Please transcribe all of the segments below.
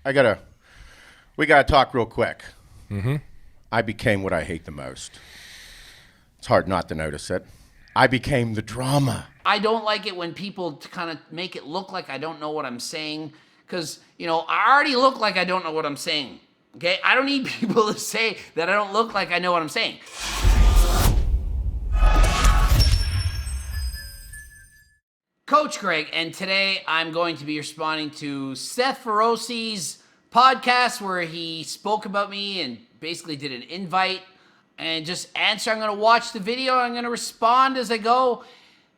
We gotta talk real quick. I became what I hate the most. It's hard not to notice it. I became the drama. I don't like it when people kind of make it look like I don't know what I'm saying, because, I already look like I don't know what I'm saying, okay? I don't need people to say that I don't look like I know what I'm saying. Coach Greg, and today I'm going to be responding to Seth Feroce's podcast where he spoke about me and basically did an invite and just answer. I'm going to watch the video. I'm going to respond as I go.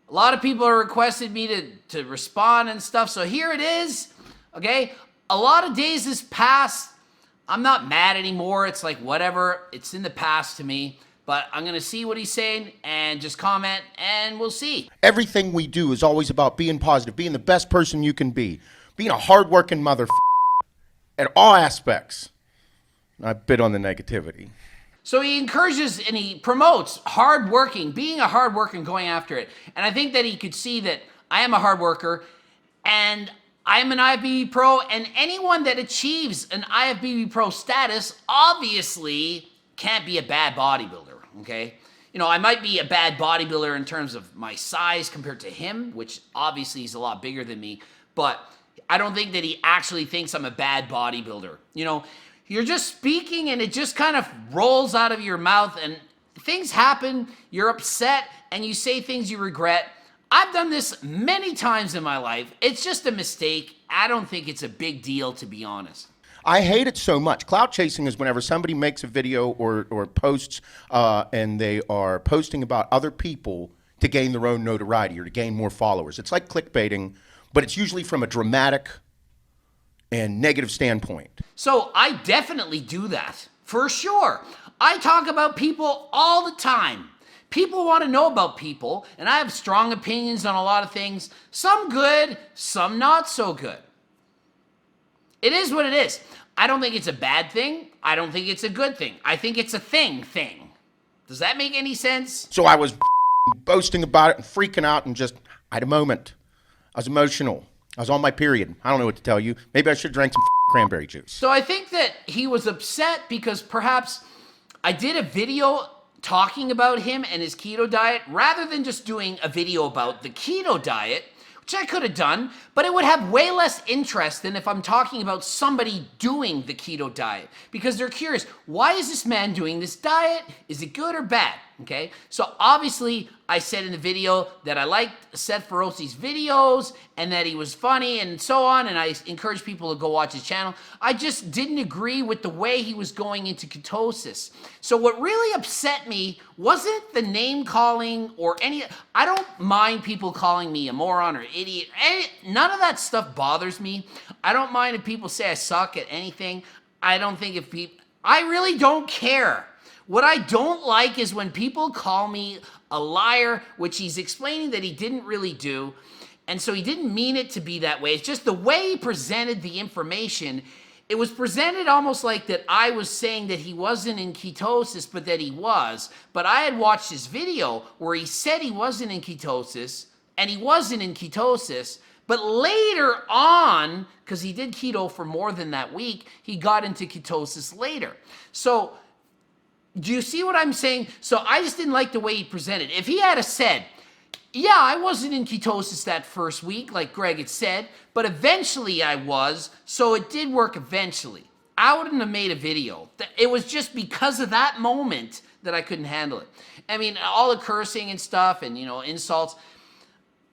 A lot of people have requested me to respond and stuff, so here it is, okay? A lot of days has passed. I'm not mad anymore. It's like, whatever. It's in the past to me. But I'm going to see what he's saying and just comment, and we'll see. Everything we do is always about being positive, being the best person you can be, being a hardworking mother at all aspects. I bid on the negativity. So he encourages and he promotes hard working, being a hard worker and going after it. And I think that he could see that I am a hard worker and I'm an IFBB pro, and anyone that achieves an IFBB pro status obviously can't be a bad bodybuilder, okay? I might be a bad bodybuilder in terms of my size compared to him, which obviously is a lot bigger than me, but I don't think that he actually thinks I'm a bad bodybuilder. You're just speaking and it just kind of rolls out of your mouth and things happen, you're upset, and you say things you regret. I've done this many times in my life. It's just a mistake. I don't think it's a big deal, to be honest. I hate it so much. Clout chasing is whenever somebody makes a video or posts and they are posting about other people to gain their own notoriety or to gain more followers. It's like clickbaiting, but it's usually from a dramatic and negative standpoint. So I definitely do that, for sure. I talk about people all the time. People want to know about people, and I have strong opinions on a lot of things. Some good, some not so good. It is what it is. I don't think it's a bad thing. I don't think it's a good thing. I think it's a thing. Does that make any sense? So I was boasting about it and freaking out and just, I had a moment. I was emotional. I was on my period. I don't know what to tell you. Maybe I should have drank some cranberry juice. So I think that he was upset because perhaps I did a video talking about him and his keto diet rather than just doing a video about the keto diet, which I could have done, but it would have way less interest than if I'm talking about somebody doing the keto diet, because they're curious, why is this man doing this diet? Is it good or bad? Okay, so obviously I said in the video that I liked Seth Feroce's videos and that he was funny and so on, and I encourage people to go watch his channel. I just didn't agree with the way he was going into ketosis. So what really upset me wasn't the name calling or I don't mind people calling me a moron or idiot. None of that stuff bothers me. I don't mind if people say I suck at anything. I really don't care. What I don't like is when people call me a liar, which he's explaining that he didn't really do. And so he didn't mean it to be that way. It's just the way he presented the information. It was presented almost like that I was saying that he wasn't in ketosis, but that he was. But I had watched his video where he said he wasn't in ketosis, and he wasn't in ketosis. But later on, because he did keto for more than that week, he got into ketosis later. So do you see what I'm saying? So I just didn't like the way he presented. If he had said, yeah, I wasn't in ketosis that first week, like Greg had said, but eventually I was, so it did work eventually, I wouldn't have made a video. It was just because of that moment that I couldn't handle it. I mean, all the cursing and stuff and, insults,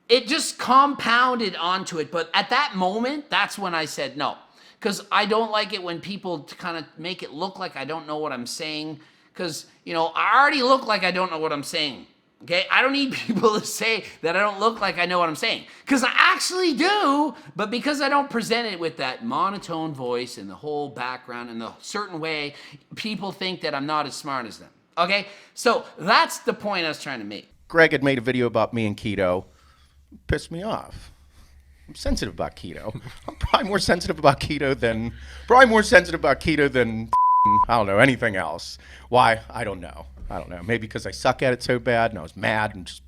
it just compounded onto it. But at that moment, that's when I said no. Because I don't like it when people kind of make it look like I don't know what I'm saying. Because, I already look like I don't know what I'm saying, okay? I don't need people to say that I don't look like I know what I'm saying. Because I actually do, but because I don't present it with that monotone voice and the whole background in a certain way, people think that I'm not as smart as them, okay? So that's the point I was trying to make. Greg had made a video about me and keto. Pissed me off. I'm sensitive about keto. I'm probably more sensitive about keto than I don't know, anything else. Why? I don't know. Maybe because I suck at it so bad and I was mad and just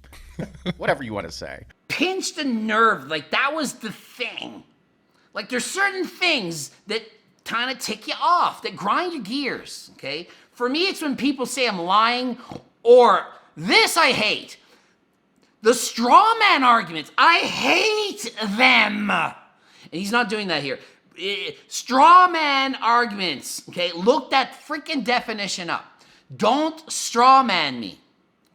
whatever you want to say. Pinched a nerve, like that was the thing. Like there's certain things that kind of tick you off, that grind your gears, okay? For me, it's when people say I'm lying, or this I hate. The straw man arguments. I hate them. And he's not doing that here. Straw man arguments, okay? Look that freaking definition up. Don't straw man me,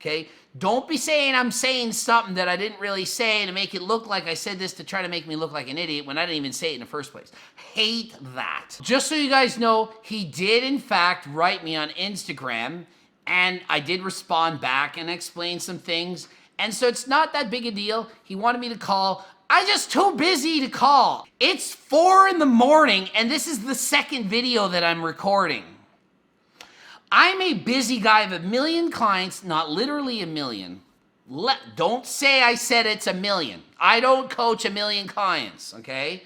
okay? Don't be saying I'm saying something that I didn't really say to make it look like I said this to try to make me look like an idiot when I didn't even say it in the first place. Hate that. Just so you guys know, he did in fact write me on Instagram, and I did respond back and explain some things. And so it's not that big a deal. He wanted me to call. I'm just too busy to call. It's 4 a.m, and this is the second video that I'm recording. I'm a busy guy. I have 1 million clients, not literally 1 million. Don't say I said it's 1 million. I don't coach 1 million clients, okay?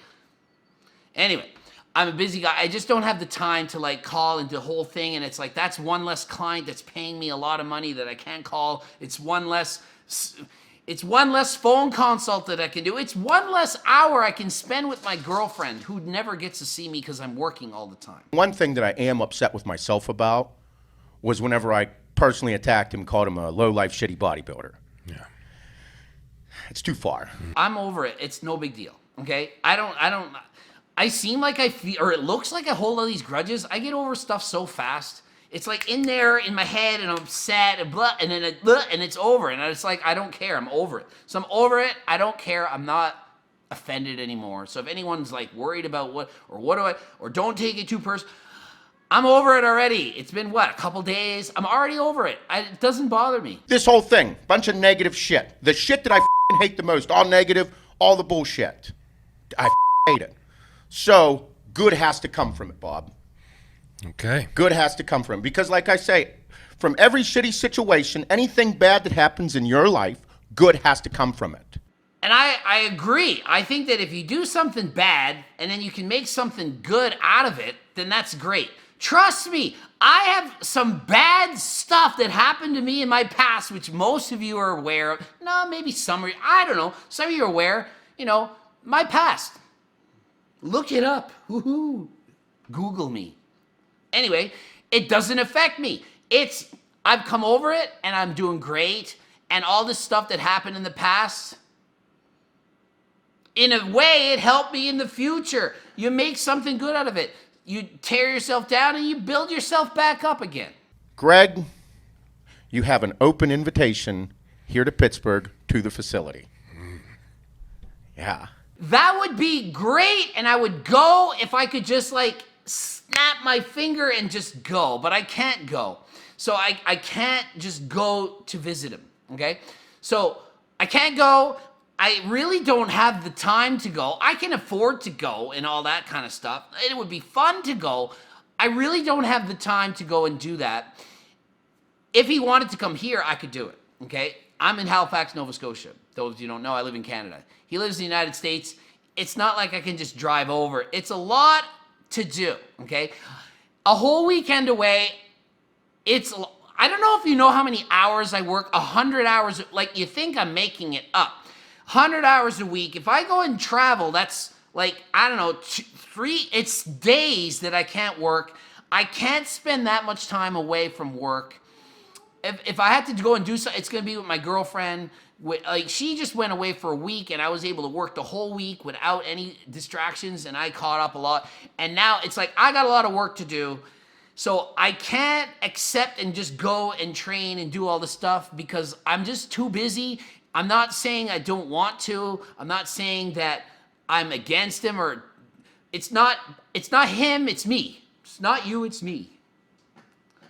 Anyway, I'm a busy guy. I just don't have the time to like call into the whole thing, and it's like that's one less client that's paying me a lot of money that I can't call. It's one less phone consult that I can do. It's one less hour I can spend with my girlfriend who never gets to see me because I'm working all the time. One thing that I am upset with myself about was whenever I personally attacked him, called him a low-life, shitty bodybuilder. Yeah. It's too far. I'm over it. It's no big deal, okay? I seem like I feel, or it looks like I hold all these grudges. I get over stuff so fast. It's like in there in my head, and I'm upset, and blah, and then and it's over. And it's like, I don't care. I'm over it. So I'm over it. I don't care. I'm not offended anymore. So if anyone's like worried about or don't take it too personal, I'm over it already. It's been, what, a couple days? I'm already over it. It doesn't bother me. This whole thing, bunch of negative shit. The shit that I hate the most, all negative, all the bullshit. I hate it. So good has to come from it, Bob. Okay. Good has to come from it. Because like I say, from every shitty situation, anything bad that happens in your life, good has to come from it. And I agree. I think that if you do something bad and then you can make something good out of it, then that's great. Trust me, I have some bad stuff that happened to me in my past, which most of you are aware of. No, maybe some, I don't know. Some of you are aware, my past. Look it up. Woohoo. Google me. Anyway, it doesn't affect me. I've come over it and I'm doing great. And all this stuff that happened in the past, in a way, it helped me in the future. You make something good out of it. You tear yourself down and you build yourself back up again. Greg, you have an open invitation here to Pittsburgh to the facility. Yeah. That would be great, and I would go if I could just like snap my finger and just go, but I can't go. So I can't just go to visit him, okay? So I can't go. I really don't have the time to go. I can afford to go and all that kind of stuff. It would be fun to go. I really don't have the time to go and do that. If he wanted to come here, I could do it, okay? I'm in Halifax, Nova Scotia. Those of you who don't know, I live in Canada. He lives in the United States. It's not like I can just drive over. It's a lot to do, okay? A whole weekend away, I don't know if you know how many hours I work, 100 hours, like you think I'm making it up. 100 hours a week. If I go and travel, that's like, I don't know, it's days that I can't work. I can't spend that much time away from work. If I had to go and do something, it's going to be with my girlfriend. Like, she just went away for a week, and I was able to work the whole week without any distractions, and I caught up a lot. And now it's like I got a lot of work to do. So I can't accept and just go and train and do all this stuff because I'm just too busy. I'm not saying I don't want to. I'm not saying that I'm against him, or it's not him, it's me. It's not you, it's me.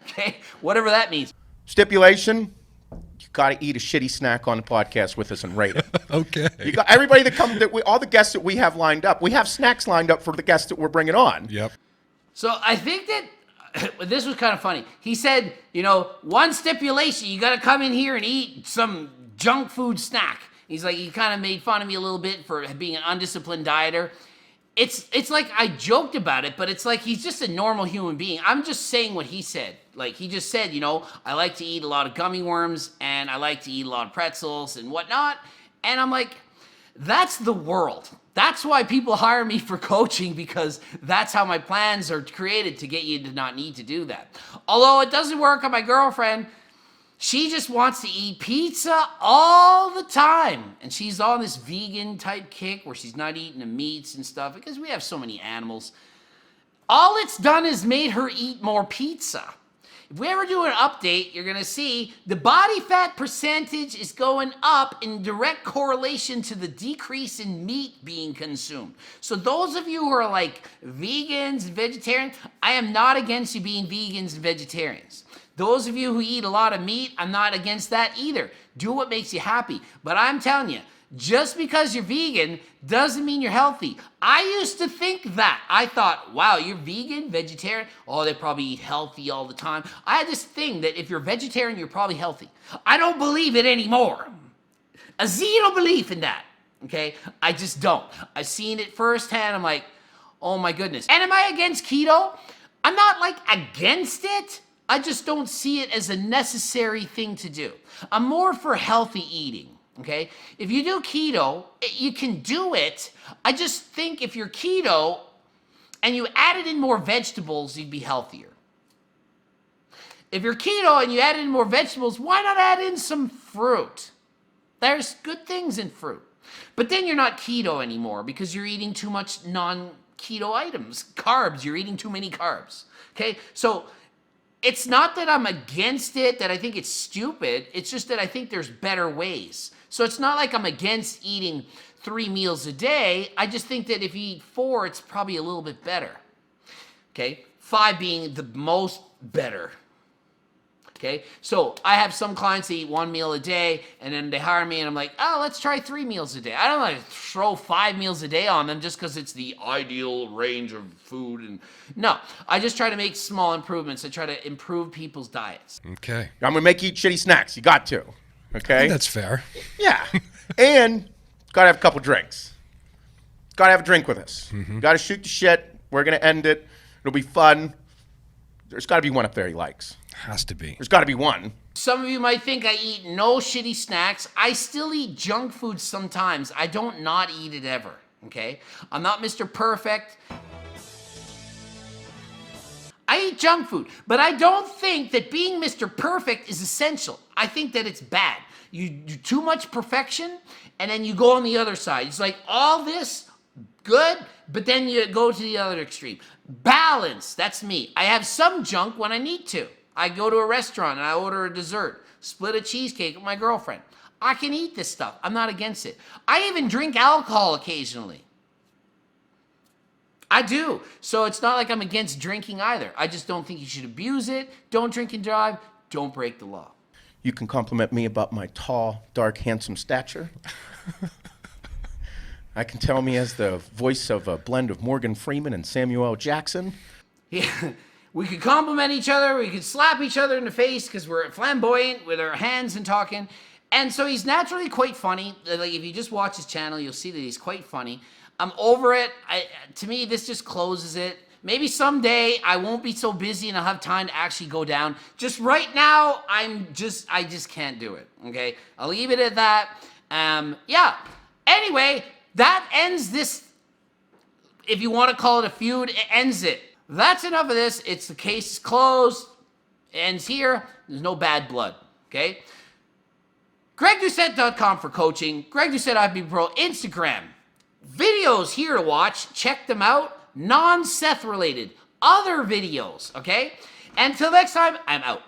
Okay? Whatever that means. Stipulation, you got to eat a shitty snack on the podcast with us and rate it. Okay. You got everybody that comes, all the guests that we have lined up. We have snacks lined up for the guests that we're bringing on. Yep. So I think that this was kind of funny. He said, one stipulation, you got to come in here and eat some junk food snack. He's like, he kind of made fun of me a little bit for being an undisciplined dieter. It's like I joked about it, but it's like he's just a normal human being. I'm just saying what he said. Like, he just said, I like to eat a lot of gummy worms, and I like to eat a lot of pretzels and whatnot. And I'm like, that's the world. That's why people hire me for coaching, because that's how my plans are created to get you to not need to do that. Although it doesn't work on my girlfriend. She just wants to eat pizza all the time. And she's on this vegan type kick where she's not eating the meats and stuff because we have so many animals. All it's done is made her eat more pizza. If we ever do an update, you're going to see the body fat percentage is going up in direct correlation to the decrease in meat being consumed. So those of you who are like vegans and vegetarians, I am not against you being vegans and vegetarians. Those of you who eat a lot of meat, I'm not against that either. Do what makes you happy. But I'm telling you, just because you're vegan doesn't mean you're healthy. I used to think that. I thought, wow, you're vegan, vegetarian? Oh, they probably eat healthy all the time. I had this thing that if you're vegetarian, you're probably healthy. I don't believe it anymore. A zero belief in that, okay? I just don't. I've seen it firsthand. I'm like, oh my goodness. And am I against keto? I'm not like against it. I just don't see it as a necessary thing to do. I'm more for healthy eating, okay? If you do keto, you can do it. I just think if you're keto and you added in more vegetables, you'd be healthier. If you're keto and you add in more vegetables, why not add in some fruit? There's good things in fruit. But then you're not keto anymore because you're eating too much non-keto items. Carbs, you're eating too many carbs, okay? So it's not that I'm against it, that I think it's stupid. It's just that I think there's better ways. So it's not like I'm against eating 3 meals a day. I just think that if you eat 4, it's probably a little bit better. Okay? 5 being the most better. Okay? So I have some clients that eat 1 meal a day, and then they hire me, and I'm like, oh, let's try 3 meals a day. I don't like to throw 5 meals a day on them just because it's the ideal range of food. And no, I just try to make small improvements. I try to improve people's diets. Okay. I'm going to make you eat shitty snacks. You got to. Okay? That's fair. Yeah. And got to have a couple drinks. Got to have a drink with us. Got to shoot the shit. We're going to end it. It'll be fun. There's got to be one up there he likes. Has to be. There's got to be one. Some of you might think I eat no shitty snacks. I still eat junk food sometimes. I don't not eat it ever, okay? I'm not Mr. Perfect. I eat junk food, but I don't think that being Mr. Perfect is essential. I think that it's bad. You do too much perfection, and then you go on the other side. It's like all this, good, but then you go to the other extreme. Balance, that's me. I have some junk when I need to. I go to a restaurant and I order a dessert, split a cheesecake with my girlfriend. I can eat this stuff. I'm not against it. I even drink alcohol occasionally. I do. So it's not like I'm against drinking either. I just don't think you should abuse it. Don't drink and drive. Don't break the law. You can compliment me about my tall, dark, handsome stature. I can tell me as the voice of a blend of Morgan Freeman and Samuel L. Jackson. Yeah. We could compliment each other. We could slap each other in the face because we're flamboyant with our hands and talking. And so he's naturally quite funny. Like if you just watch his channel, you'll see that he's quite funny. I'm over it. To me, this just closes it. Maybe someday I won't be so busy and I'll have time to actually go down. Just right now, I just can't do it. Okay, I'll leave it at that. Yeah. Anyway, that ends this. If you want to call it a feud, it ends it. That's enough of this. It's the case closed. It ends here. There's no bad blood. Okay? GregDoucette.com for coaching. Greg Doucette IFBB Pro. Instagram. Videos here to watch. Check them out. Non-Seth related. Other videos. Okay? Until next time, I'm out.